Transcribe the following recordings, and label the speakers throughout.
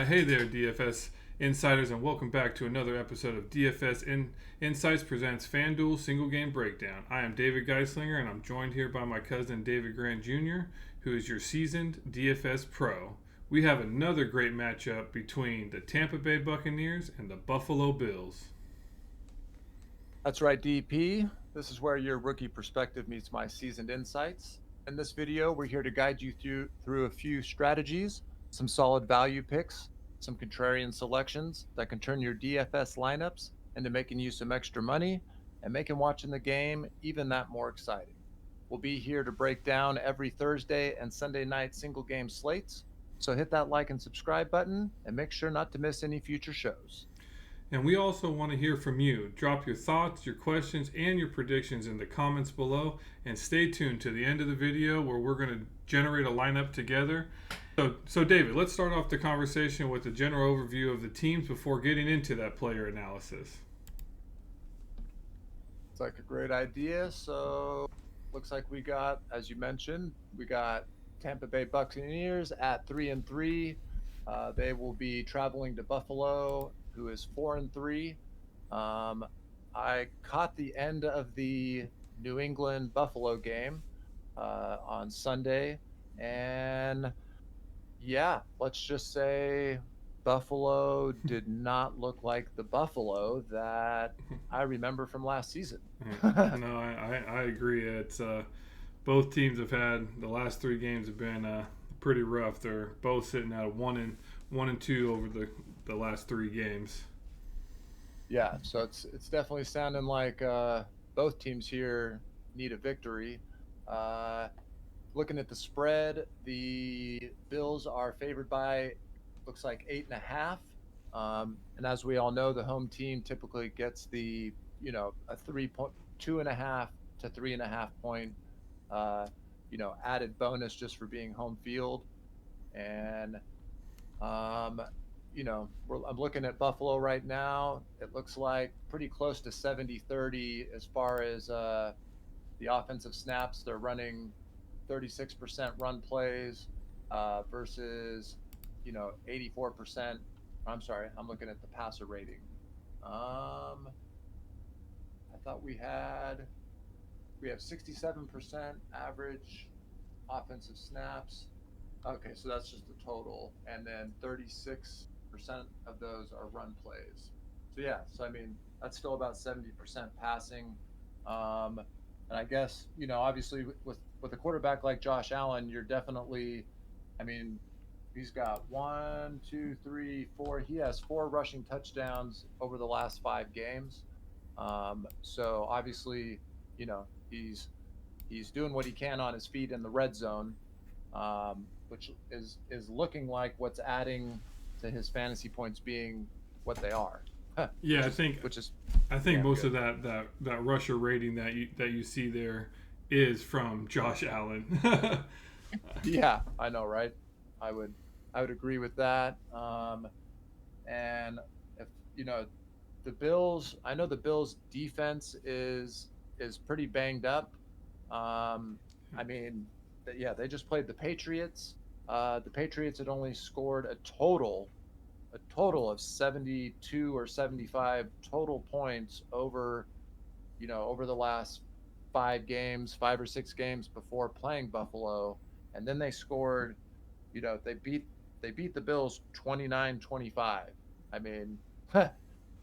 Speaker 1: Hey there, DFS Insiders, and welcome back to another episode of DFS Insights presents FanDuel Single Game Breakdown. I am David Geistlinger, and I'm joined here by my cousin David Grant Jr., who is your seasoned DFS pro. We have another great matchup between the Tampa Bay Buccaneers and the Buffalo Bills.
Speaker 2: That's right, DP. This is where your rookie perspective meets my seasoned insights. In this video, we're here to guide you through a few strategies, some solid value picks, some contrarian selections that can turn your DFS lineups into making you some extra money and making watching the game even that more exciting. We'll be here to break down every Thursday and Sunday night single game slates. So hit that like and subscribe button and make sure not to miss any future shows.
Speaker 1: And we also want to hear from you. Drop your thoughts, your questions, and your predictions in the comments below. And stay tuned to the end of the video where we're going to generate a lineup together. So David, let's start off the conversation with a general overview of the teams before getting into that player analysis.
Speaker 2: It's like a great idea. So looks like we got, as you mentioned, we got Tampa Bay Buccaneers at 3-3. They will be traveling to Buffalo, who is 4-3. I caught the end of the New England Buffalo game on Sunday, and yeah, let's just say Buffalo did not look like the Buffalo that I remember from last season.
Speaker 1: No, I agree. It's both teams have had the last three games have been pretty rough. They're both sitting at a 1-2 over the last three games.
Speaker 2: Yeah, so it's definitely sounding like both teams here need a victory. Uh, Looking at the spread, the Bills are favored by looks like 8.5. And as we all know, the home team typically gets a 2.5 to 3.5 point added bonus just for being home field. And um, I'm looking at Buffalo right now. It looks like pretty close to 70-30 as far as the offensive snaps. They're running 36% run plays versus 84%. I'm sorry, I'm looking at the passer rating. I thought we have 67% average offensive snaps. Okay, so that's just the total, and then 36% of those are run plays. So yeah, so I mean that's still about 70% passing. And I guess obviously with a quarterback like Josh Allen, you're definitely, I mean, he's got one, two, three, four. He has four rushing touchdowns over the last 5 games. So obviously, you know, he's doing what he can on his feet in the red zone, which is looking like what's adding to his fantasy points being what they are.
Speaker 1: Yeah,
Speaker 2: which
Speaker 1: I
Speaker 2: is
Speaker 1: think
Speaker 2: which is
Speaker 1: I think
Speaker 2: damn
Speaker 1: most
Speaker 2: good.
Speaker 1: of that rusher rating that you see there is from Josh Allen.
Speaker 2: Yeah, I know, right? I would I would agree with that. And if the Bills, I know the Bills defense is pretty banged up. I mean, yeah, they just played the Patriots. The Patriots had only scored a total of 72 or 75 total points over the last 5 games, 5 or 6 games before playing Buffalo, and then they scored. They beat the Bills 29-25. I mean,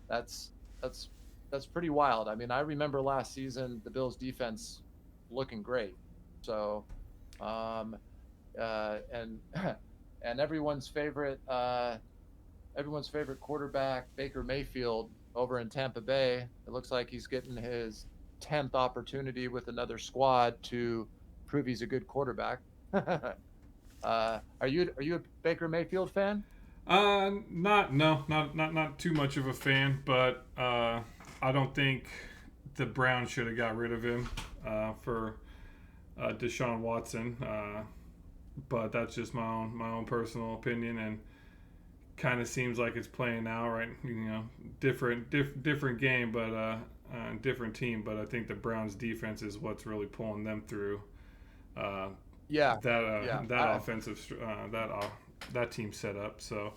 Speaker 2: that's that's that's pretty wild. I mean, I remember last season the Bills defense looking great. So, um, and and everyone's favorite quarterback Baker Mayfield over in Tampa Bay. It looks like he's getting his 10th opportunity with another squad to prove he's a good quarterback. Are you a Baker Mayfield fan?
Speaker 1: Not no, not too much of a fan, but I don't think the Browns should have got rid of him for Deshaun Watson. But that's just my own personal opinion, and kind of seems like it's playing out right. Different game, but different team. But I think the Browns defense is what's really pulling them through. Uh,
Speaker 2: Yeah,
Speaker 1: that
Speaker 2: yeah.
Speaker 1: that offensive that team setup. So,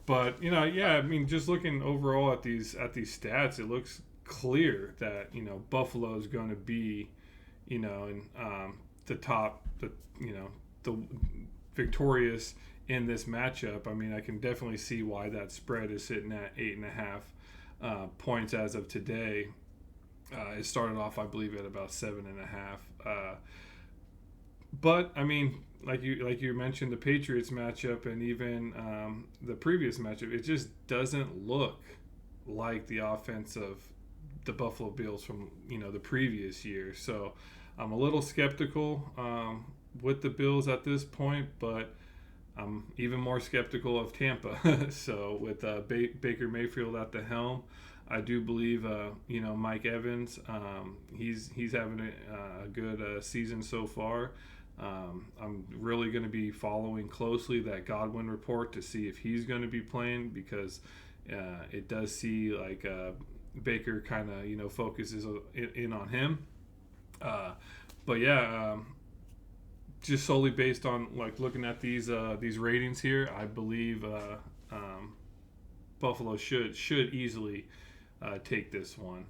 Speaker 1: But yeah, I mean, just looking overall at these stats, it looks clear that Buffalo is going to be in the top, the victorious in this matchup. I mean, I can definitely see why that spread is sitting at 8.5 points as of today. It started off, I believe, at about 7.5. But I mean, like you mentioned, the Patriots matchup and even the previous matchup, it just doesn't look like the offense of the Buffalo Bills from the previous year. So I'm a little skeptical with the Bills at this point, but I'm even more skeptical of Tampa. So with Baker Mayfield at the helm, I do believe Mike Evans. He's having a good season so far. I'm really going to be following closely that Godwin report to see if he's going to be playing, because it does see like Baker kind of focuses in on him. But yeah, just solely based on like looking at these ratings here, I believe Buffalo should easily take this one.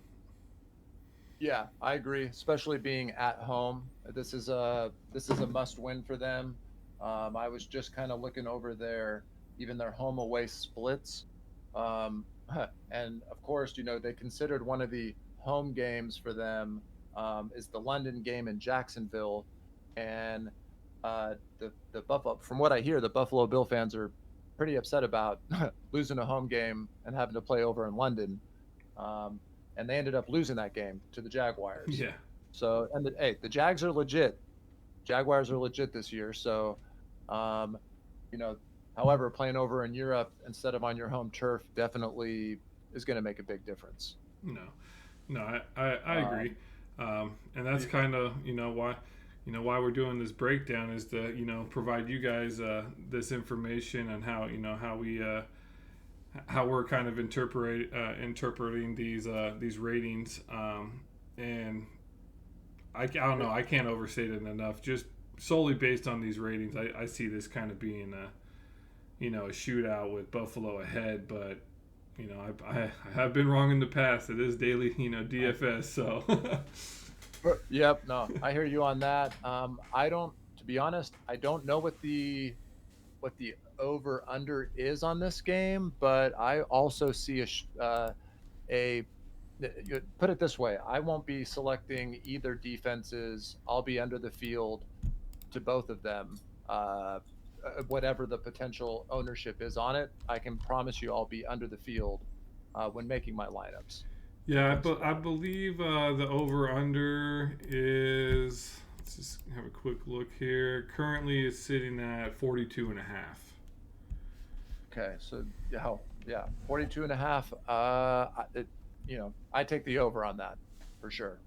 Speaker 2: Yeah, I agree. Especially being at home, this is a must win for them. I was just kind of looking over their home away splits, um, and of course, they considered one of the home games for them is the London game in Jacksonville, and the Buffalo. From what I hear, the Buffalo Bill fans are pretty upset about losing a home game and having to play over in London. Um, and they ended up losing that game to the Jaguars.
Speaker 1: Yeah.
Speaker 2: So, and hey, the Jags are legit. Jaguars are legit this year. So, um, you know, however, playing over in Europe instead of on your home turf definitely is going to make a big difference.
Speaker 1: No, no, I agree,
Speaker 2: Um,
Speaker 1: and that's
Speaker 2: y-
Speaker 1: kind of why why we're doing this breakdown is to provide you guys this information on how how we how we're kind of interpreting these ratings, and I don't know, I can't overstate it enough. Just solely based on these ratings, I see this kind of being a shootout with Buffalo ahead, but I have been wrong in the past. It is daily, DFS. So
Speaker 2: yep, no, I hear you on that. I don't, to be honest, I don't know what the over under is on this game, but I also see a put it this way, I won't be selecting either defenses. I'll be under the field to both of them. Whatever the potential ownership is on it, I can promise you I'll be under the field when making my lineups when it
Speaker 1: yeah,
Speaker 2: comes to
Speaker 1: but I
Speaker 2: that.
Speaker 1: believe the over under is. Let's just have a quick look here. Currently, it's sitting at 42 and a half.
Speaker 2: Okay, so yeah, 42 and a half. I take the over on that for sure.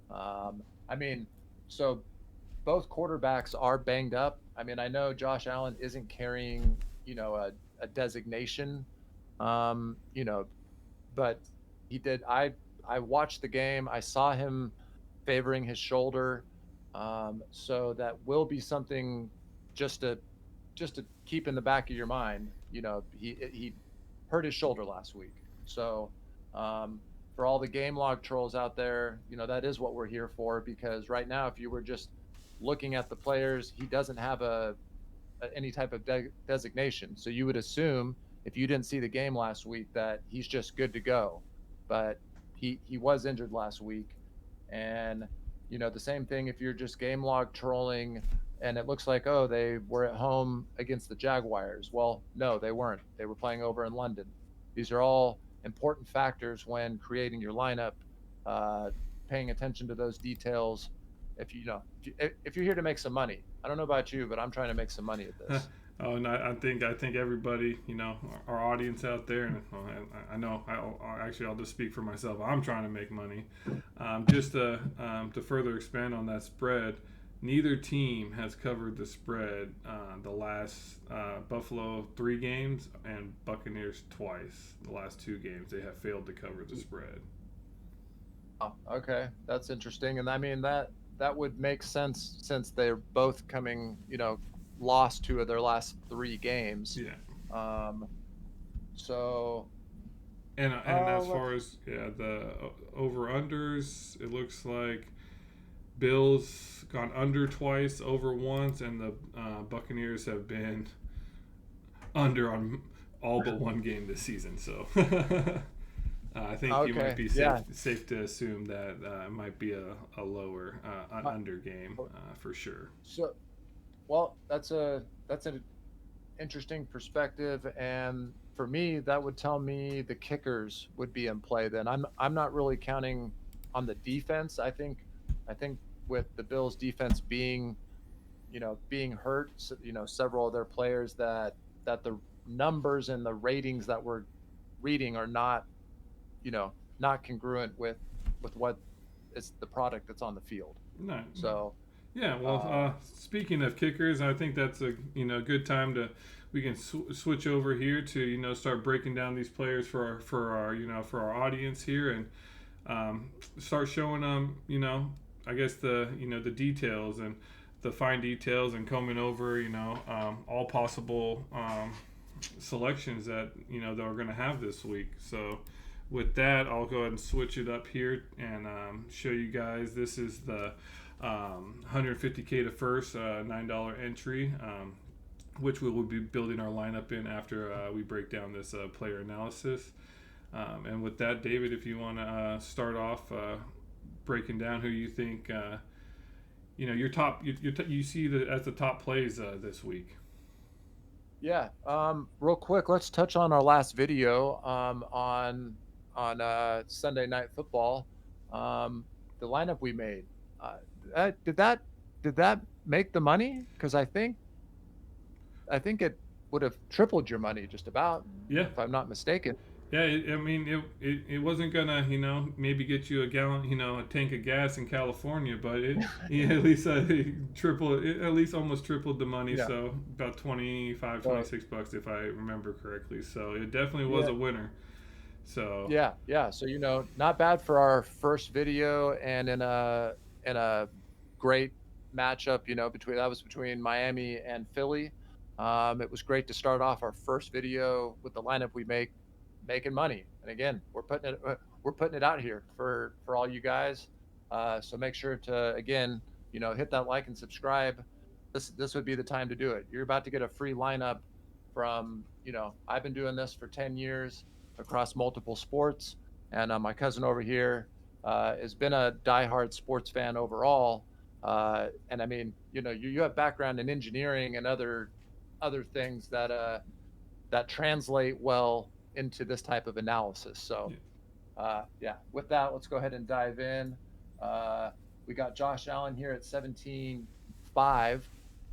Speaker 2: I mean, so both quarterbacks are banged up. I mean, I know Josh Allen isn't carrying, a designation, um, you know, but he did. I watched the game. I saw him favoring his shoulder, so that will be something just to keep in the back of your mind. He hurt his shoulder last week, so for all the game log trolls out there, that is what we're here for. Because right now, if you were just looking at the players, he doesn't have any type of designation. So you would assume if you didn't see the game last week that he's just good to go, but he was injured last week, and the same thing if you're just game log trolling and it looks like, oh, they were at home against the Jaguars. Well, no, they weren't. They were playing over in London. These are all important factors when creating your lineup, uh, paying attention to those details. If you're here to make some money, I don't know about you, but I'm trying to make some money at this.
Speaker 1: Oh, and I think everybody, our audience out there, and I know I'll just speak for myself. I'm trying to make money. Just to further expand on that spread, neither team has covered the spread the last Buffalo 3 games and Buccaneers twice. The last 2 games they have failed to cover the spread.
Speaker 2: Oh, okay, that's interesting, and I mean that would make sense since they're both coming, lost 2 of their last 3 games.
Speaker 1: Yeah.
Speaker 2: Um, So,
Speaker 1: And as
Speaker 2: let's.
Speaker 1: far as the over unders, it looks like Bills gone under twice, over once, and the Buccaneers have been under on all but one game this season. So I think you might
Speaker 2: Okay,
Speaker 1: be
Speaker 2: yeah.
Speaker 1: safe to assume that it might be a lower an
Speaker 2: My,
Speaker 1: under game for sure.
Speaker 2: so, well, that's an interesting perspective, and for me, that would tell me the kickers would be in play. Then I'm not really counting on the defense. I think with the Bills' defense being hurt, several of their players that the numbers and the ratings that we're reading are not congruent with what is the product that's on the field.
Speaker 1: No,
Speaker 2: So,
Speaker 1: yeah. Well,
Speaker 2: um,
Speaker 1: speaking of kickers, I think that's a good time to we can switch over here to start breaking down these players for our audience here and start showing them I guess the details and the fine details and combing over all possible selections that that we're going to have this week. So with that, I'll go ahead and switch it up here and show you guys. This is the 150K to first $9 entry, which we will be building our lineup in after we break down this player analysis. And with that, David, if you want to start off breaking down who you think your top you see as the top plays this week.
Speaker 2: yeah. Real quick, let's touch on our last video on Sunday Night Football. The lineup we made. Uh, did that make the money? Because I think it would have tripled your money just about,
Speaker 1: Yeah,
Speaker 2: if I'm not mistaken.
Speaker 1: yeah. I mean, it wasn't gonna maybe get you a gallon a tank of gas in California, but it at least at least almost tripled the money.
Speaker 2: Yeah.
Speaker 1: So about 25,
Speaker 2: So
Speaker 1: 26 bucks if I remember correctly. So it definitely was
Speaker 2: yeah,
Speaker 1: a winner. So
Speaker 2: yeah, yeah. So not bad for our first video, and in a great matchup. Between Miami and Philly. It was great to start off our first video with the lineup we making money. And again, we're putting it out here for all you guys. So make sure to again, hit that like and subscribe. This would be the time to do it. You're about to get a free lineup from I've been doing this for 10 years across multiple sports, and my cousin over here has been a diehard sports fan overall. And I mean, you have background in engineering and other things that translate well into this type of analysis. So,
Speaker 1: yeah,
Speaker 2: yeah, with that, let's go ahead and dive in. Uh, we got Josh Allen here at 17.5.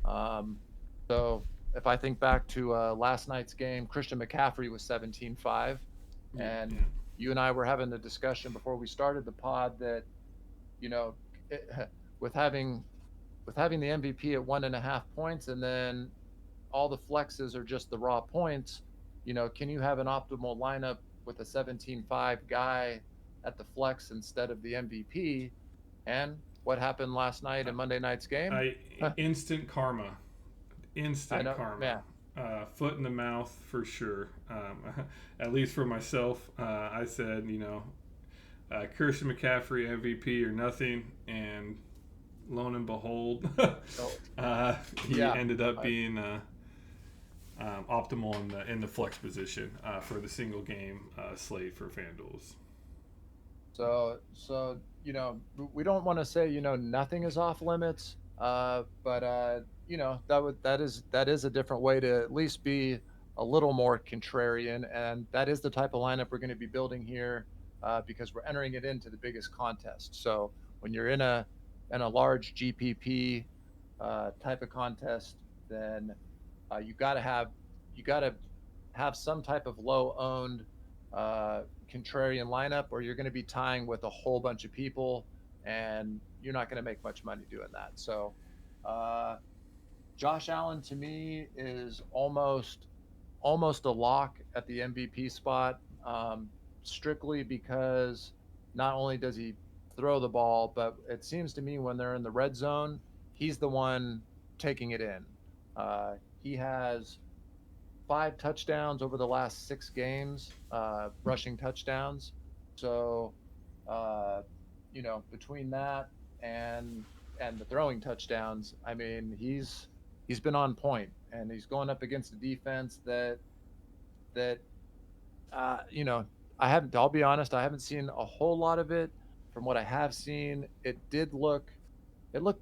Speaker 2: Um, so if I think back to last night's game, Christian McCaffrey was 17.5.
Speaker 1: yeah,
Speaker 2: And
Speaker 1: yeah.
Speaker 2: you and I were having the discussion before we started the pod that, you know, it, with having the MVP at 1.5 points, and then all the flexes are just the raw points. Can you have an optimal lineup with a 17.5 guy at the flex instead of the MVP? And what happened last night in Monday night's game?
Speaker 1: I instant karma.
Speaker 2: I
Speaker 1: Instant
Speaker 2: know,
Speaker 1: karma.
Speaker 2: man.
Speaker 1: Foot in the mouth for sure. At least for myself, I said, Christian McCaffrey MVP or nothing, and lo and behold,
Speaker 2: So,
Speaker 1: he
Speaker 2: yeah.
Speaker 1: ended up
Speaker 2: I,
Speaker 1: being optimal in the flex position for the single game slate for FanDuel's.
Speaker 2: so we don't want to say nothing is off limits, but that is a different way to at least be a little more contrarian, and that is the type of lineup we're going to be building here, because we're entering it into the biggest contest. So when you're in a large GPP type of contest, then you got to have some type of low owned uh, contrarian lineup, or you're going to be tying with a whole bunch of people, and you're not going to make much money doing that. So, uh, Josh Allen to me is almost a lock at the MVP spot, strictly because not only does he throw the ball, but it seems to me when they're in the red zone, he's the one taking it in. He has 5 touchdowns over the last 6 games, rushing touchdowns. So, uh, between that and the throwing touchdowns, I mean, he's been on point, and he's going up against a defense that uh, you know, I haven't. I'll be honest, I haven't seen a whole lot of it. From what I have seen, it looked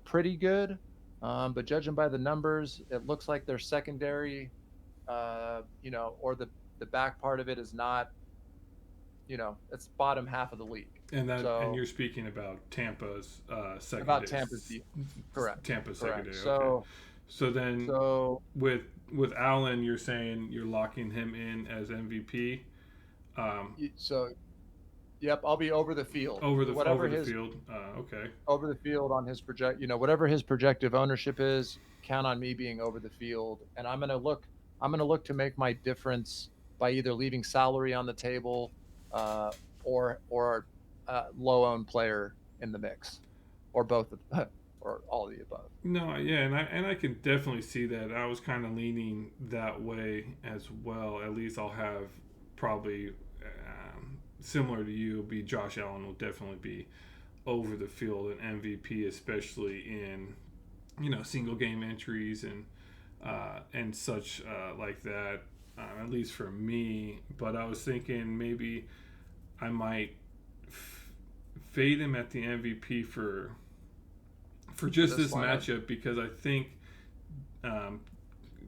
Speaker 2: pretty good. But judging by the numbers, it looks like their secondary, or the back part of it is not, it's bottom half of the league.
Speaker 1: And
Speaker 2: So
Speaker 1: you're speaking about Tampa's
Speaker 2: about
Speaker 1: secondary.
Speaker 2: Tampa's correct,
Speaker 1: Tampa's
Speaker 2: correct.
Speaker 1: secondary. Okay. So then
Speaker 2: So
Speaker 1: with Allen, you're saying you're locking him in as MVP.
Speaker 2: so yep, I'll be over the field.
Speaker 1: Over the field. Okay.
Speaker 2: Over the field on his whatever his projective ownership is, count on me being over the field. And I'm going to look to make my difference by either leaving salary on the table, uh, or low owned player in the mix, or both of or all of the above.
Speaker 1: No, yeah, and I can definitely see that. I was kind of leaning that way as well. At least I'll have probably similar to you. Be Josh Allen will definitely be over the field and MVP, especially in single game entries and such like that. At least for me. But I was thinking maybe I might fade him at the MVP for just this matchup, because I think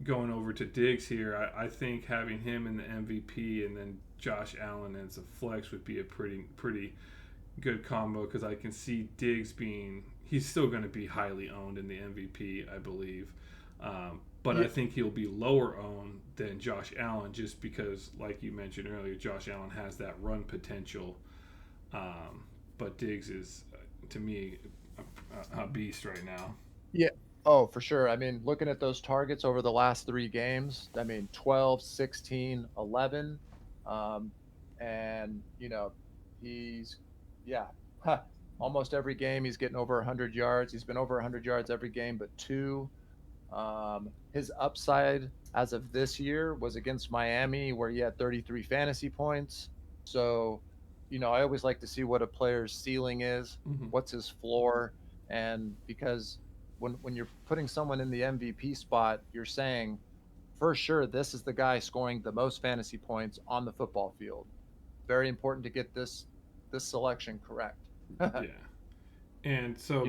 Speaker 1: going over to Diggs here, I think having him in the MVP and then Josh Allen as a flex would be a pretty good combo, because I can see Diggs he's still going to be highly owned in the MVP, I believe. But yeah. I think he'll be lower owned than Josh Allen, just because, like you mentioned earlier, Josh Allen has that run potential. But Diggs is, to me, a beast right now.
Speaker 2: Yeah. Oh, for sure. I mean, looking at those targets over the last 3 games, I mean, 12, 16, 11. And, he's, yeah, almost every game he's getting over 100 yards. He's been over 100 yards every game but 2. His upside as of this year was against Miami, where he had 33 fantasy points. So, I always like to see what a player's ceiling is, what's his floor. And because when you're putting someone in the MVP spot, you're saying, for sure, this is the guy scoring the most fantasy points on the football field. Very important to get this selection correct.
Speaker 1: Yeah. And so,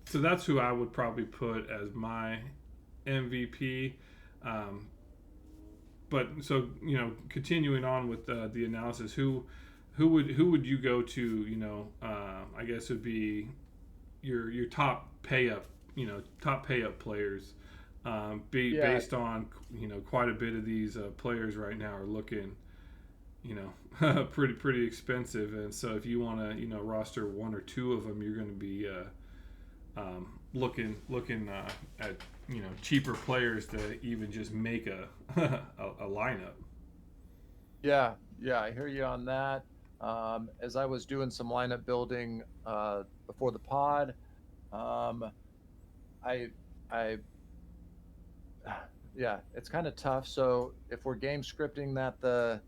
Speaker 1: so that's who I would probably put as my MVP. But so continuing on with the analysis, who would you go to? I guess would be your top pay up players. Based on quite a bit of these players right now are looking pretty expensive, and so if you want to roster 1 or 2 of them, you're going to be looking at cheaper players to even just make a lineup.
Speaker 2: Yeah, I hear you on that. As I was doing some lineup building before the pod, I yeah, it's kind of tough. So if we're game scripting that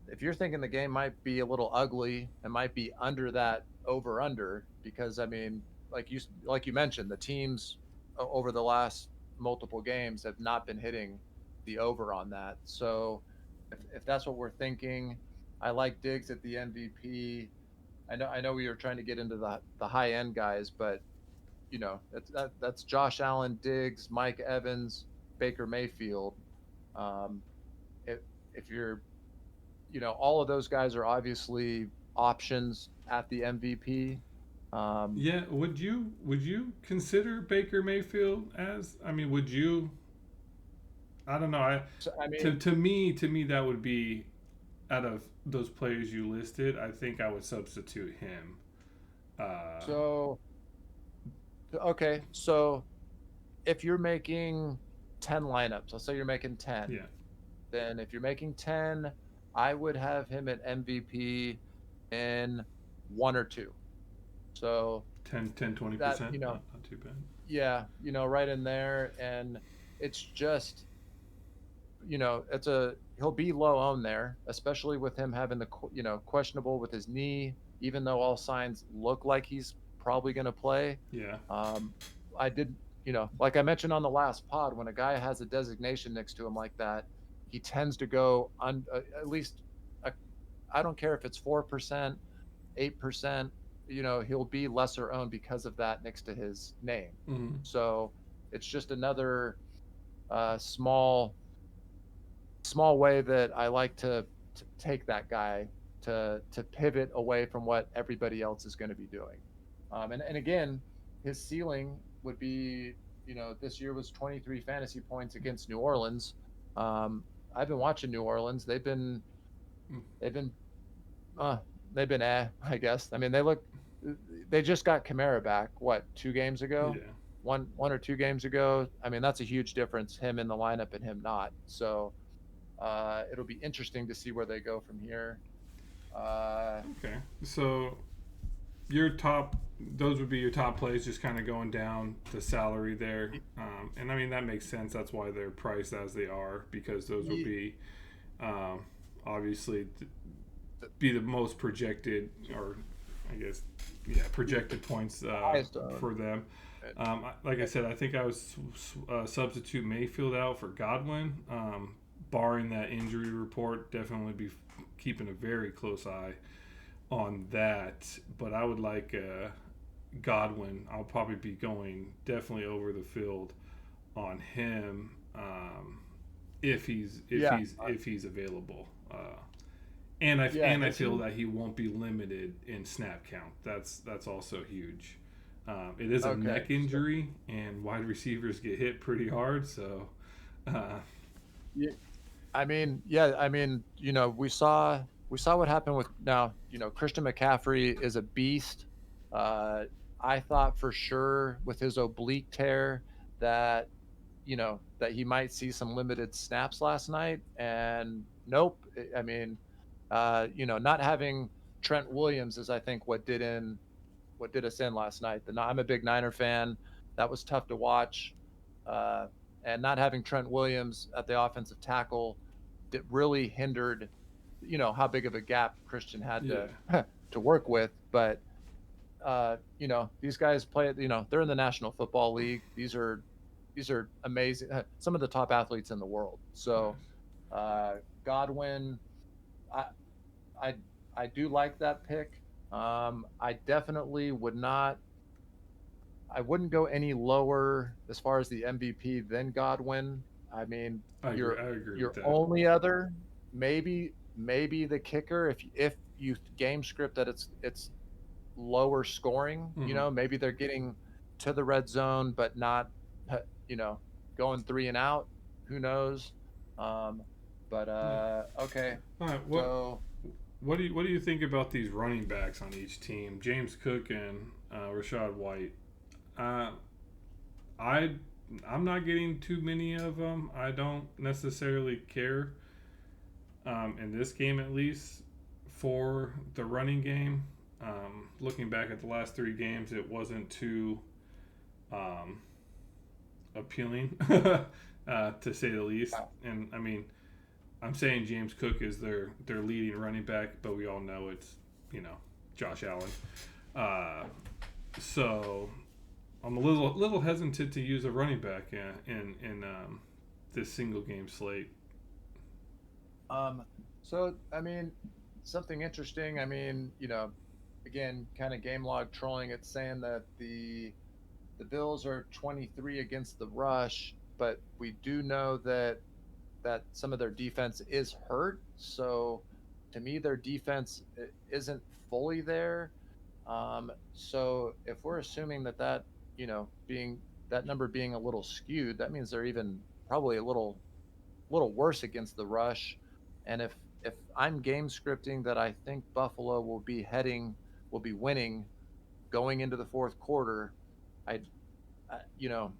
Speaker 2: if you're thinking the game might be a little ugly, it might be under that over under, because I mean, like you mentioned, the teams over the last multiple games have not been hitting the over on that. So if that's what we're thinking, I like Diggs at the MVP. I know we were trying to get into the high end guys, but that's Josh Allen, Diggs, Mike Evans, Baker Mayfield. If you're, all of those guys are obviously options at the MVP.
Speaker 1: Yeah, would you consider Baker Mayfield as? I mean, would you? I don't know. To me, that would be, out of those players you listed, I think I would substitute him.
Speaker 2: Okay, so if you're making 10 lineups, let's say you're making 10.
Speaker 1: Yeah.
Speaker 2: Then if you're making 10, I would have him at MVP in 1 or 2. So
Speaker 1: 20%, not too bad.
Speaker 2: Yeah, right in there. And it's just, he'll be low owned there, especially with him having questionable with his knee, even though all signs look like he's probably going to play.
Speaker 1: Yeah.
Speaker 2: Um, I did, like I mentioned on the last pod, when a guy has a designation next to him like that, he tends to go at least, uh, I don't care if it's 4%, 8%, he'll be lesser owned because of that next to his name.
Speaker 1: Mm-hmm.
Speaker 2: So it's just another small way that I like to take that guy to pivot away from what everybody else is going to be doing. And again, his ceiling would be, this year was 23 fantasy points against New Orleans. Um, I've been watching New Orleans. They've been uh, they've been I guess. I mean, they just got Kamara back. What, 2 games ago?
Speaker 1: Yeah.
Speaker 2: One or 2 games ago. I mean, that's a huge difference. Him in the lineup and him not. So it'll be interesting to see where they go from here.
Speaker 1: Okay. So your top, those would be your top plays, just kind of going down the salary there. And I mean, that makes sense. That's why they're priced as they are, because those will be um, obviously be the most projected, or I guess, yeah, projected points for them. Like I said, I think I was substitute Mayfield out for Godwin. Barring that injury report, definitely be keeping a very close eye on that. But I would like Godwin. I'll probably be going definitely over the field on him if he's available. I feel that he won't be limited in snap count. That's also huge. It is a neck injury, and wide receivers get hit pretty hard. So,
Speaker 2: yeah, we saw what happened with now. Christian McCaffrey is a beast. Uh, I thought for sure with his oblique tear that that he might see some limited snaps last night, and nope. I mean, not having Trent Williams is, I think, what did us in last night. I'm a big Niner fan. That was tough to watch, uh, and not having Trent Williams at the offensive tackle that really hindered, how big of a gap Christian had
Speaker 1: yeah,
Speaker 2: to work with. But these guys play. They're in the National Football League. These are amazing. Some of the top athletes in the world. So
Speaker 1: nice.
Speaker 2: Godwin, I I I do like that pick. I definitely would not. I wouldn't go any lower as far as the MVP than Godwin. I mean,
Speaker 1: I agree.
Speaker 2: your
Speaker 1: I agree with
Speaker 2: your
Speaker 1: that.
Speaker 2: only other maybe the kicker, if you game script that it's lower scoring.
Speaker 1: Mm-hmm.
Speaker 2: Maybe they're getting to the red zone but not you know going three and out. Who knows? Um, but
Speaker 1: Yeah.
Speaker 2: okay,
Speaker 1: All right.
Speaker 2: so
Speaker 1: What do you think about these running backs on each team? James Cook and Rashad White. Uh, I I'm not getting too many of them. I don't necessarily care in this game, at least, for the running game. Looking back at the last 3 games, it wasn't too um, appealing, to say the least. And I mean, I'm saying James Cook is their leading running back, but we all know it's Josh Allen. So I'm a little hesitant to use a running back in this single game slate.
Speaker 2: so I mean, something interesting. I mean, again, kind of game log trolling. It's saying that the Bills are 23 against the rush, but we do know that some of their defense is hurt. So to me, their defense isn't fully there. So if we're assuming being that number being a little skewed, that means they're even probably a little worse against the rush. And if I'm game scripting that I think Buffalo will be winning going into the fourth quarter, I, you know,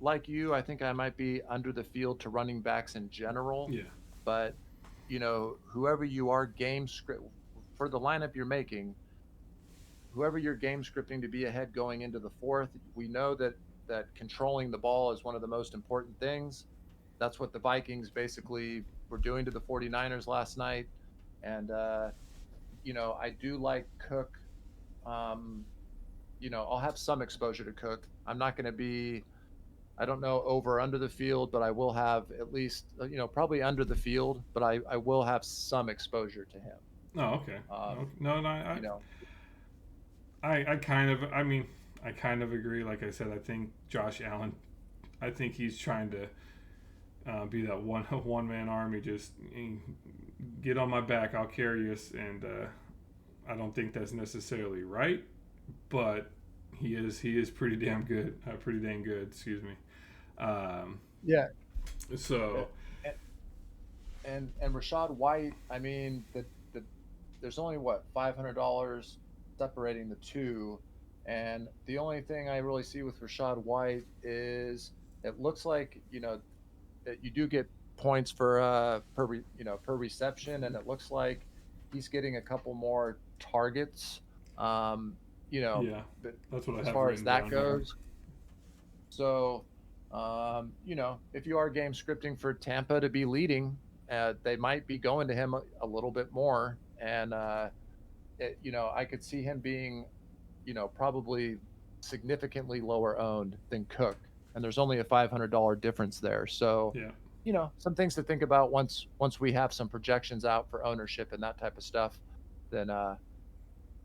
Speaker 2: like you, I think I might be under the field to running backs in general.
Speaker 1: Yeah,
Speaker 2: But whoever you are game script for the lineup you're making, whoever you're game scripting to be ahead going into the fourth, we know that controlling the ball is one of the most important things. that's what the Vikings basically were doing to the 49ers last night. And I do like Cook. Um, I'll have some exposure to Cook. I'm not going to be, I don't know, over or under the field, but I will have at least, probably under the field, but I will have some exposure to him.
Speaker 1: Oh, okay.
Speaker 2: Um,
Speaker 1: No, no,
Speaker 2: you know,
Speaker 1: I kind of, I mean, I kind of agree. Like I said, I think Josh Allen, I think he's trying to be that one man army. Just get on my back, I'll carry us, and I don't think that's necessarily right, but he is pretty damn good, pretty dang good. Excuse me. Um,
Speaker 2: yeah.
Speaker 1: so
Speaker 2: And Rashad White, I mean, the there's only what $500 separating the two, and the only thing I really see with Rashad White is it looks like that you do get points for per reception, and it looks like he's getting a couple more targets. Um,
Speaker 1: yeah,
Speaker 2: but
Speaker 1: that's what I
Speaker 2: as
Speaker 1: have
Speaker 2: far as
Speaker 1: written
Speaker 2: that
Speaker 1: down here.
Speaker 2: goes, so, if you are game scripting for Tampa to be leading, they might be going to him a little bit more. And, I could see him being, probably significantly lower owned than Cook. And there's only a $500 difference there. So,
Speaker 1: Yeah.
Speaker 2: some things to think about once we have some projections out for ownership and that type of stuff, then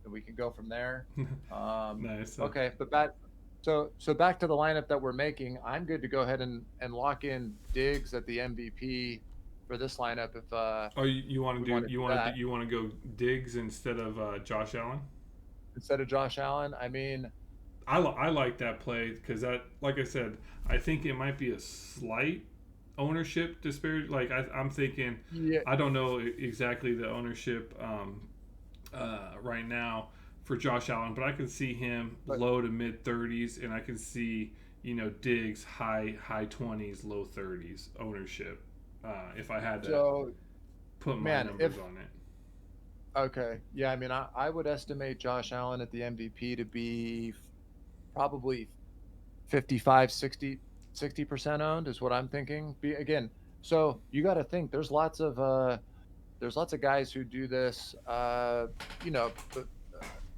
Speaker 2: we can go from there.
Speaker 1: Nice.
Speaker 2: Okay, but so back to the lineup that we're making. I'm good to go ahead and lock in Diggs at the MVP for this lineup if
Speaker 1: Oh, you want
Speaker 2: we
Speaker 1: to
Speaker 2: want
Speaker 1: do
Speaker 2: to do that
Speaker 1: you want to go Diggs instead of Josh Allen?
Speaker 2: instead of Josh Allen. I mean,
Speaker 1: I like that play because that, like I said, I think it might be a slight ownership disparity. Like I'm thinking,
Speaker 2: yeah,
Speaker 1: I don't know exactly the ownership right now for Josh Allen, but I can see him
Speaker 2: but
Speaker 1: low to mid 30s, and I can see Diggs high 20s, low 30s ownership. If I had to
Speaker 2: so
Speaker 1: put my
Speaker 2: man,
Speaker 1: numbers
Speaker 2: if
Speaker 1: on it.
Speaker 2: okay, yeah, I mean, I would estimate Josh Allen at the MVP to be probably 55, 60% owned is what I'm thinking. Again, so you got to think there's lots of guys who do this, but,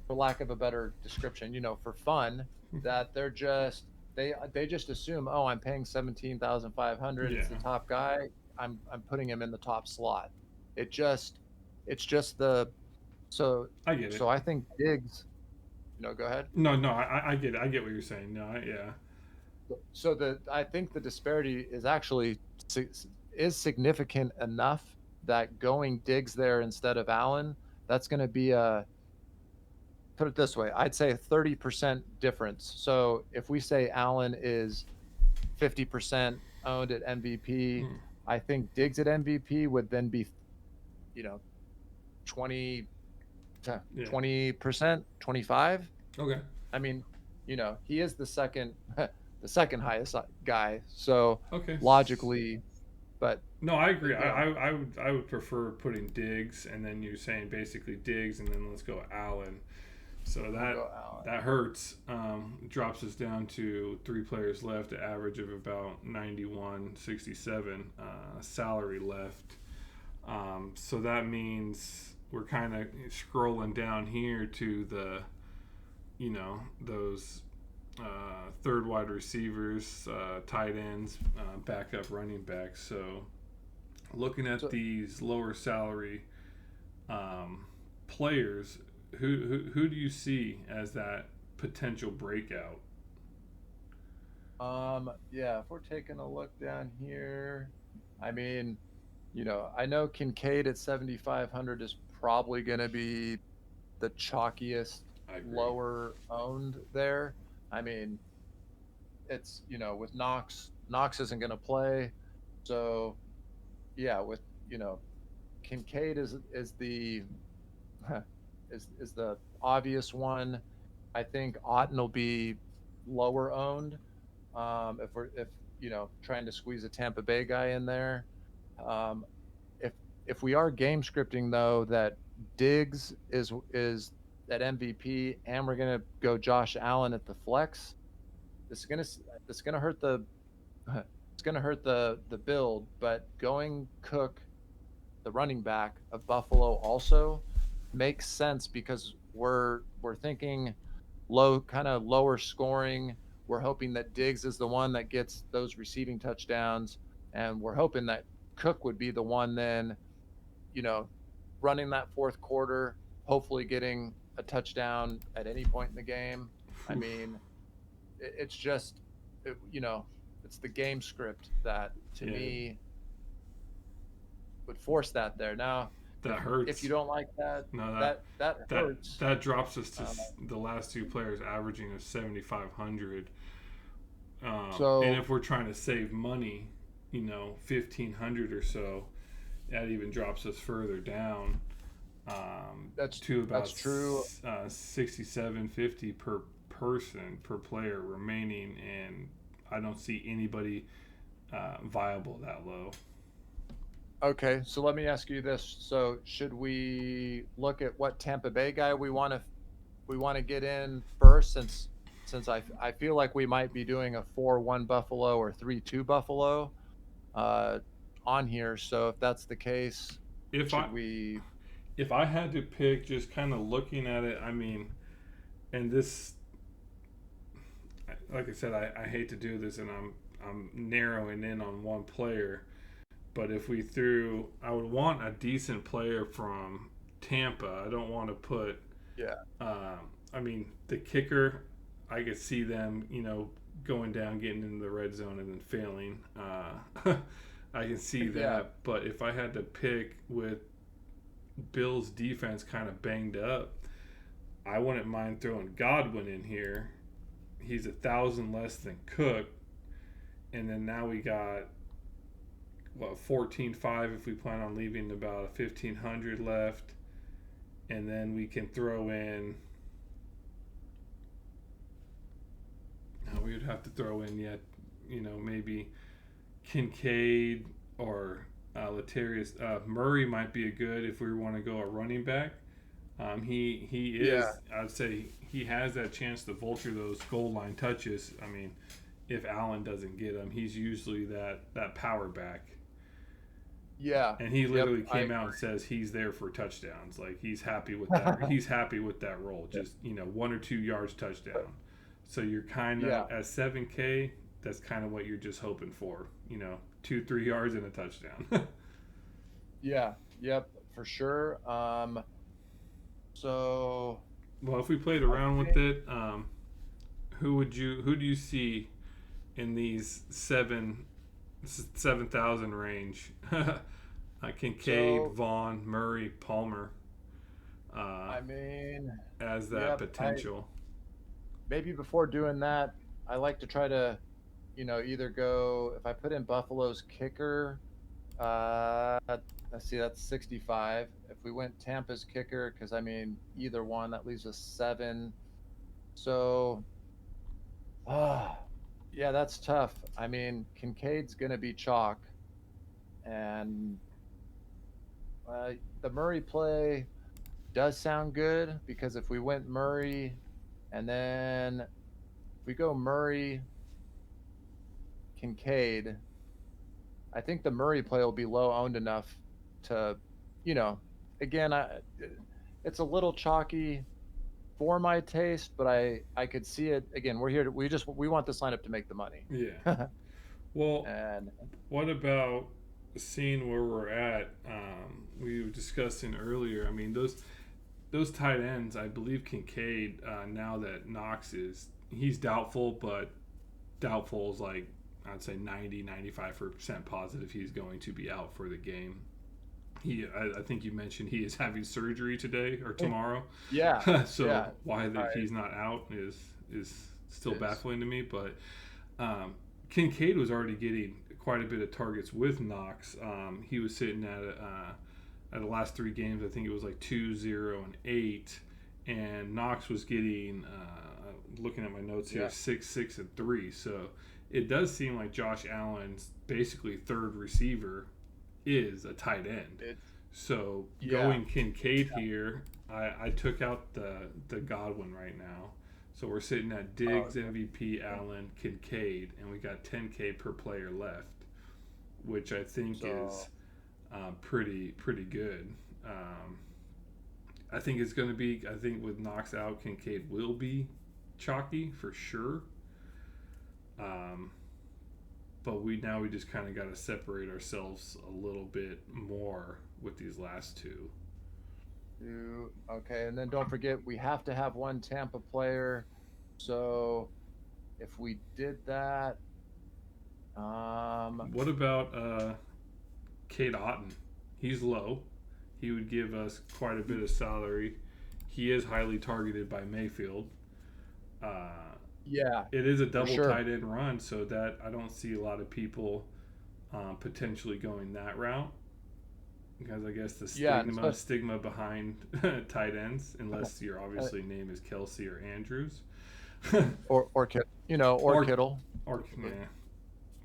Speaker 2: for lack of a better description, for fun, that they just assume, oh, I'm paying 17,500.
Speaker 1: Yeah,
Speaker 2: It's the top guy. I'm putting him in the top slot. It just it's just the so
Speaker 1: I get it.
Speaker 2: so I think Diggs. Go ahead.
Speaker 1: No, no, I get it. I get what you're saying. No, yeah,
Speaker 2: So I think the disparity is actually is significant enough that going Diggs there instead of Allen, that's going to be a put it this way, I'd say a 30% difference. So if we say Allen is 50% owned at MVP,
Speaker 1: mm,
Speaker 2: I think Diggs at MVP would then be, you know, 20 to
Speaker 1: yeah.
Speaker 2: 20%, 25.
Speaker 1: Okay.
Speaker 2: I mean, he is the second the second highest guy. So
Speaker 1: Okay.
Speaker 2: logically, but
Speaker 1: No, I agree.
Speaker 2: you know,
Speaker 1: I would prefer putting Diggs and then you're saying basically Diggs and then let's go Allen. So
Speaker 2: we'll
Speaker 1: that
Speaker 2: go Allen.
Speaker 1: that hurts. Drops us down to three players left, an average of about 91.67 salary left. So that means we're kind of scrolling down here to the, those third wide receivers, tight ends, backup running backs. So looking at
Speaker 2: So
Speaker 1: these lower salary players, who do you see as that potential breakout?
Speaker 2: yeah, if we're taking a look down here, I mean, I know Kincaid at 7,500 is probably going to be the chalkiest
Speaker 1: I agree.
Speaker 2: lower owned there. I mean, it's, with Knox isn't going to play. So, yeah, with, you know, Kincaid is the is the obvious one. I think Otten will be lower owned. If trying to squeeze a Tampa Bay guy in there. Um, if if we are game scripting though that Diggs is at MVP and we're gonna go Josh Allen at the flex, it's gonna hurt the it's going to hurt the build, but going Cook, the running back of Buffalo, also makes sense because we're thinking low, kind of lower scoring. We're hoping that Diggs is the one that gets those receiving touchdowns, and we're hoping that Cook would be the one then, you know, running that fourth quarter, hopefully getting a touchdown at any point in the game. I mean, it's just, it's the game script that to
Speaker 1: Yeah,
Speaker 2: me would force that there. Now,
Speaker 1: that
Speaker 2: if you
Speaker 1: hurts.
Speaker 2: don't like that,
Speaker 1: No,
Speaker 2: that hurts.
Speaker 1: that drops us to
Speaker 2: Um,
Speaker 1: the last two players averaging a 7,500. And
Speaker 2: so
Speaker 1: if we're trying to save money, 1,500 or so, that even drops us further down to about
Speaker 2: that's true.
Speaker 1: 67.50 per person per player remaining, and I don't see anybody viable that low.
Speaker 2: Okay, so let me ask you this. So should we look at what Tampa Bay guy we want to get in first, since I feel like we might be doing a 4-1 Buffalo or 3-2 Buffalo uh, on here. So if that's the case,
Speaker 1: If I
Speaker 2: should we?
Speaker 1: if I had to pick, just kind of looking at it, I mean, and this, like I said, I hate to do this, and I'm narrowing in on one player. But if we threw, I would want a decent player from Tampa. I don't want to put.
Speaker 2: Yeah,
Speaker 1: I mean, the kicker, I could see them, going down, getting into the red zone, and then failing. I can see that.
Speaker 2: yeah,
Speaker 1: But if I had to pick with Bill's defense kind of banged up, I wouldn't mind throwing Godwin in here. He's 1,000 less than Cook, and then now we got 14.5 if we plan on leaving about a 1,500 left, and then we can throw in. We would have to throw in yet, maybe Kincaid or Latarius Murray might be a good if we want to go a running back. He is.
Speaker 2: yeah,
Speaker 1: I'd say he has that chance to vulture those goal line touches. I mean, if Allen doesn't get him, he's usually that power back.
Speaker 2: yeah.
Speaker 1: And he
Speaker 2: Yep,
Speaker 1: literally came out and says he's there for touchdowns. Like he's happy with that. He's happy with that role. Just 1 or 2 yards touchdown. So you're kind of
Speaker 2: yeah,
Speaker 1: at 7K. That's kind of what you're just hoping for. 2-3 yards and a touchdown.
Speaker 2: yeah, yep, for sure. So
Speaker 1: Well, if we played
Speaker 2: I
Speaker 1: around with
Speaker 2: think
Speaker 1: it, who do you see in these 7,000 range? Kincaid,
Speaker 2: so.
Speaker 1: Vaughn, Murray, Palmer, uh,
Speaker 2: I mean,
Speaker 1: as that
Speaker 2: yep. I
Speaker 1: potential.
Speaker 2: maybe before doing that, I like to try to, either go if I put in Buffalo's kicker. Uh, let's see, that's 65. If we went Tampa's kicker, because I mean, either one that leaves us 7. So, ah, yeah, that's tough. I mean, Kincaid's gonna be chalk, and uh, the Murray play does sound good because if we went Murray, and then if we go Murray, Kincaid, I think the Murray play will be low owned enough to, you know, again, it's a little chalky for my taste, but I could see it. Again, we're here to, we want this lineup to make the money.
Speaker 1: Yeah. Well,
Speaker 2: And
Speaker 1: what about seeing where we're at? We were discussing earlier. I mean, those tight ends. I believe Kincaid. Now that Knox he's doubtful, but doubtful is like I'd say 95% positive he's going to be out for the game. I think you mentioned he is having surgery today or tomorrow.
Speaker 2: yeah,
Speaker 1: So
Speaker 2: yeah,
Speaker 1: why
Speaker 2: I,
Speaker 1: he's not out is still
Speaker 2: is
Speaker 1: baffling to me. But Kincaid was already getting quite a bit of targets with Knox. He was sitting at the last 3 games. I think it was like 2, 0, and 8. And Knox was getting, looking at my notes here,
Speaker 2: yeah,
Speaker 1: 6, 6, and 3. So it does seem like Josh Allen's basically third receiver is a tight end.
Speaker 2: it,
Speaker 1: So
Speaker 2: yeah,
Speaker 1: going Kincaid here, I took out the Godwin right now. So we're sitting at
Speaker 2: oh,
Speaker 1: Diggs, MVP, Allen, Kincaid, and we got 10K per player left. which I think is pretty good. I think it's going to be. I think with Knox out, Kincaid will be chalky for sure. Um, but we just kind of got to separate ourselves a little bit more with these last two.
Speaker 2: Okay, and then don't forget we have to have one Tampa player. So if we did that,
Speaker 1: what about Cade Otton? He's low. He would give us quite a bit of salary. He is highly targeted by Mayfield.
Speaker 2: Yeah,
Speaker 1: It is a double
Speaker 2: sure.
Speaker 1: tight end run, so that I don't see a lot of people potentially going that route, because I guess the stigma behind tight ends, unless your obviously name is Kelsey or Andrews,
Speaker 2: or Kittle.
Speaker 1: Or yeah.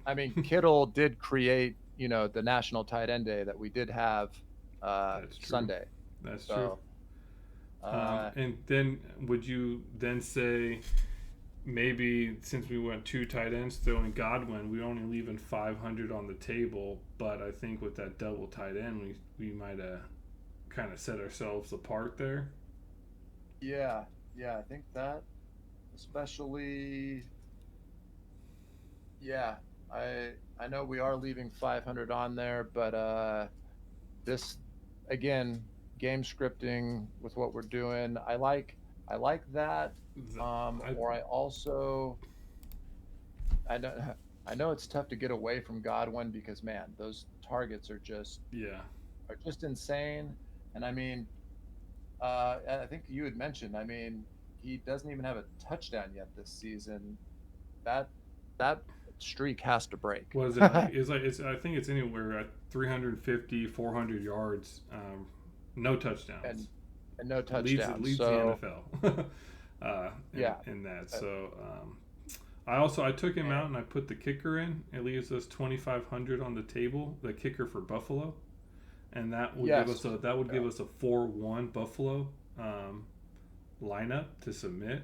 Speaker 2: I mean, Kittle did create the National Tight End Day that we did have Sunday.
Speaker 1: That's true. And then would you then say, maybe since we went two tight ends, throwing Godwin, we're only leaving 500 on the table, but I think with that double tight end, we might have kind of set ourselves apart there.
Speaker 2: Yeah, I think that, especially, yeah, I know we are leaving 500 on there, but this, again, game scripting with what we're doing, I like that. I know it's tough to get away from Godwin because, man, those targets are just insane. And I mean, I think you had mentioned, I mean, he doesn't even have a touchdown yet this season. That streak has to break.
Speaker 1: What is it? I think it's anywhere at 350, 400 yards, no touchdowns.
Speaker 2: And no touchdowns.
Speaker 1: Leads the NFL. In that. So I took him out and I put the kicker in. It leaves us 2,500 on the table. The kicker for Buffalo, and that would give us a 4-1 Buffalo lineup to submit.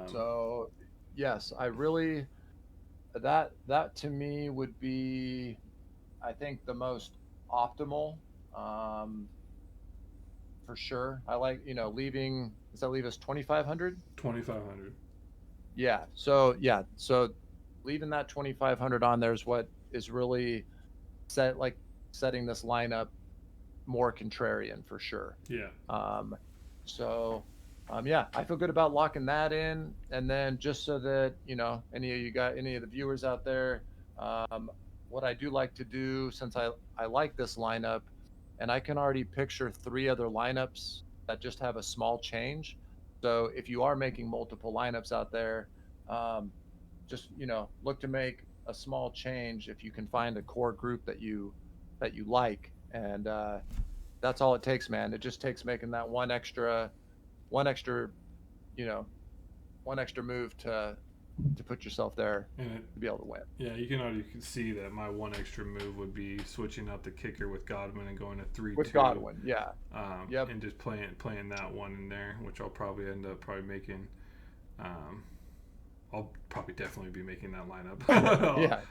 Speaker 2: So yes, I really that to me would be, I think, the most optimal. For sure. I like, leaving, does that leave us 2,500?
Speaker 1: 2,500.
Speaker 2: Yeah. So leaving that 2,500 on there is what is really setting this lineup more contrarian for sure.
Speaker 1: Yeah.
Speaker 2: I feel good about locking that in. And then just so that, any of the viewers out there, what I do like to do, since I like this lineup, and I can already picture 3 other lineups that just have a small change. So if you are making multiple lineups out there, just, look to make a small change if you can find a core group that you like. And that's all it takes, man. It just takes making that one extra move to put yourself there to be able to win.
Speaker 1: Yeah, you can already see that my one extra move would be switching out the kicker with Godwin and going to 3-2.
Speaker 2: With Godwin, yeah.
Speaker 1: And just playing that one in there, which I'll probably end up making. I'll probably definitely be making that lineup.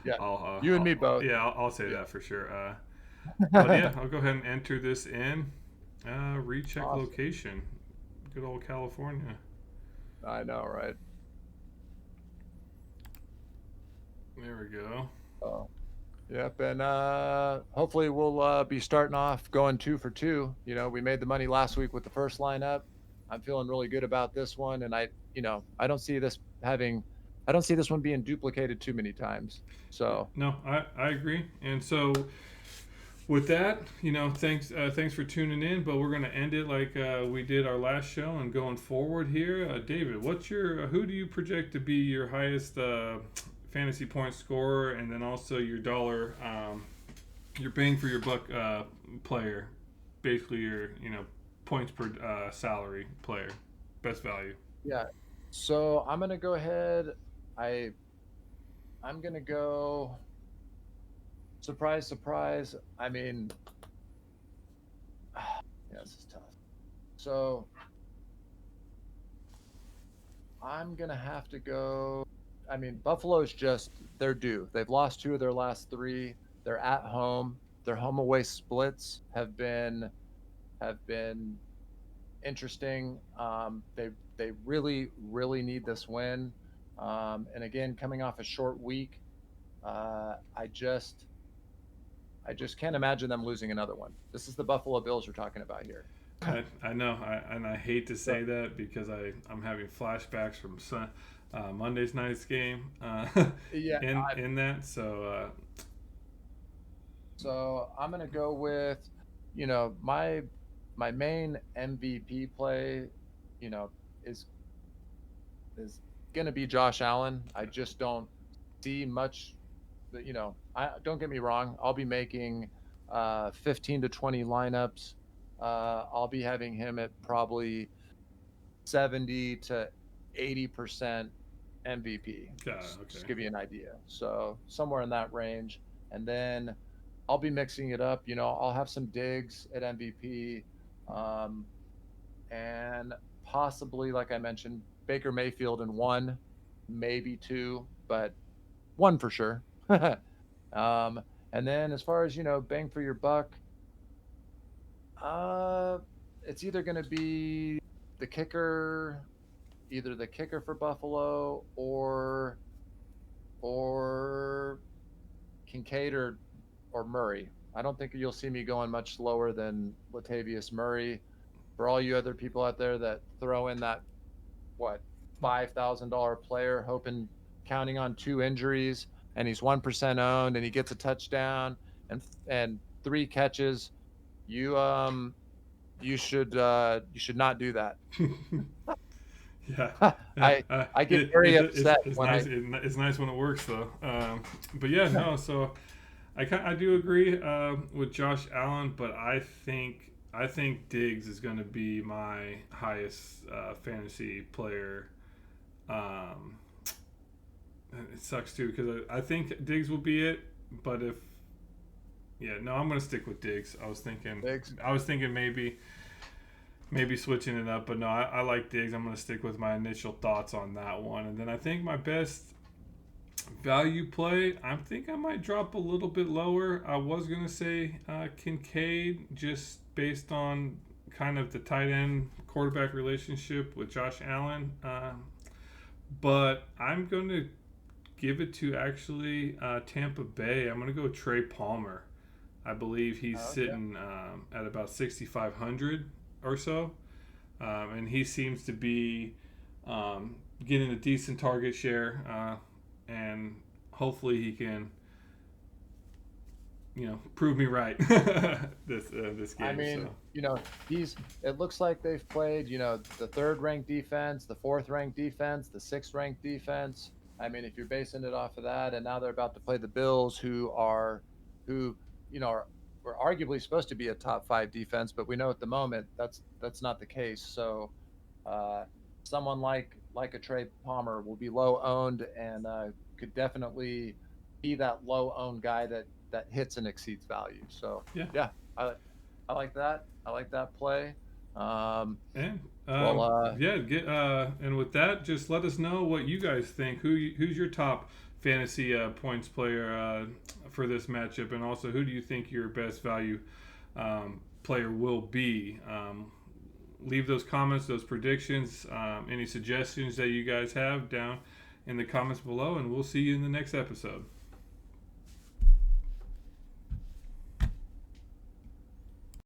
Speaker 2: Yeah. You and me both.
Speaker 1: I'll say that for sure. But yeah, I'll go ahead and enter this in. Recheck location. Good old California.
Speaker 2: I know, right?
Speaker 1: There we go.
Speaker 2: Yep, and hopefully we'll be starting off going 2 for 2. We made the money last week with the first lineup. I'm feeling really good about this one, and I don't see this one being duplicated too many times. So
Speaker 1: no, I agree. And so with that, thanks for tuning in. But we're gonna end it like we did our last show and going forward here. David, who do you project to be your highest fantasy point scorer, and then also your dollar, your bang for your buck player, basically your points per salary player, best value?
Speaker 2: Yeah. So I'm gonna go ahead. I'm gonna go. Surprise, surprise. I mean, yeah, this is tough. So I'm gonna have to go. I mean, Buffalo's they're due. They've lost 2 of their last 3. They're at home. Their home away splits have been interesting. They really need this win. And again, coming off a short week, I just can't imagine them losing another one. This is the Buffalo Bills we're talking about here.
Speaker 1: I know, and I hate to
Speaker 2: So,
Speaker 1: say that because I'm having flashbacks from Monday's night's game
Speaker 2: yeah,
Speaker 1: in that. So
Speaker 2: so I'm gonna go with, my main MVP play, you know, is is gonna be Josh Allen. I just don't see much. I don't get me wrong. I'll be making 15 to 20 lineups. I'll be having him at probably 70 to 80% MVP.
Speaker 1: got it.
Speaker 2: Just
Speaker 1: Okay.
Speaker 2: give you an idea. So somewhere in that range, and then I'll be mixing it up. I'll have some digs at MVP, um, and possibly, like I mentioned, Baker Mayfield in one, maybe two, but one for sure. um, and then as far as bang for your buck, uh, it's either going to be the kicker, either the kicker for Buffalo or Kincaid or Murray. I don't think you'll see me going much lower than Latavius Murray. For all you other people out there that throw in that what $5,000 player, counting on 2 injuries, and he's 1% owned, and he gets a touchdown and 3 catches, you should not do that.
Speaker 1: Yeah,
Speaker 2: I I get very upset
Speaker 1: it's
Speaker 2: when
Speaker 1: nice. It's nice when it works though. But yeah, no. So I do agree with Josh Allen, but I think Diggs is going to be my highest fantasy player. Um, and it sucks too because I think Diggs will be it, but I'm going to stick with Diggs.
Speaker 2: Diggs.
Speaker 1: I was thinking maybe switching it up, but no, I like Diggs. I'm going to stick with my initial thoughts on that one, and then I think my best value play, I think I might drop a little bit lower. I was going to say Kincaid, just based on kind of the tight end quarterback relationship with Josh Allen. But I'm going to give it to actually Tampa Bay. I'm going to go Trey Palmer. I believe he's sitting at about 6,500 or so. And he seems to be getting a decent target share. And hopefully he can, prove me right this game.
Speaker 2: I mean,
Speaker 1: So.
Speaker 2: it looks like they've played, the 3rd ranked defense, the 4th ranked defense, the 6th ranked defense. I mean, if you're basing it off of that, and now they're about to play the Bills, who, were arguably supposed to be a top 5 defense, but we know at the moment that's not the case. So, someone like a Trey Palmer will be low owned and could definitely be that low owned guy that hits and exceeds value. So
Speaker 1: Yeah.
Speaker 2: I like that. I like that play.
Speaker 1: And
Speaker 2: Well,
Speaker 1: and with that, just let us know what you guys think. Who's your top fantasy points player for this matchup, and also who do you think your best value player will be? Leave those comments, those predictions, any suggestions that you guys have down in the comments below, and we'll see you in the next episode.